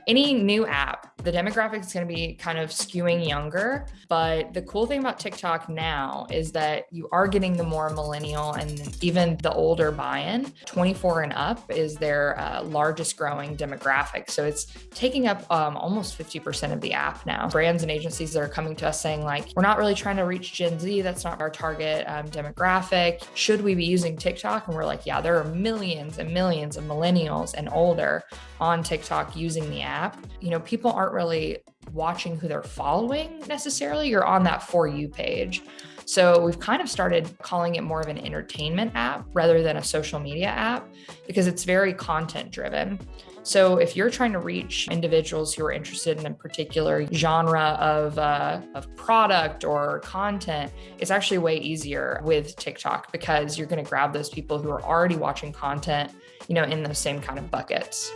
Any new app, the demographic is going to be kind of skewing younger. But the cool thing about TikTok now is that you are getting the more millennial and even the older buy-in. 24 and up is their largest growing demographic. So it's taking up almost 50% of the app now. Brands and agencies that are coming to us saying like, we're not really trying to reach Gen Z. That's not our target demographic. Should we be using TikTok? And we're like, yeah, there are millions and millions of millennials and older on TikTok using the app. People aren't really watching who they're following necessarily. You're on that For You page. So we've kind of started calling it more of an entertainment app rather than a social media app because it's very content driven. So if you're trying to reach individuals who are interested in a particular genre of product or content, it's actually way easier with TikTok because you're going to grab those people who are already watching content, in those same kind of buckets.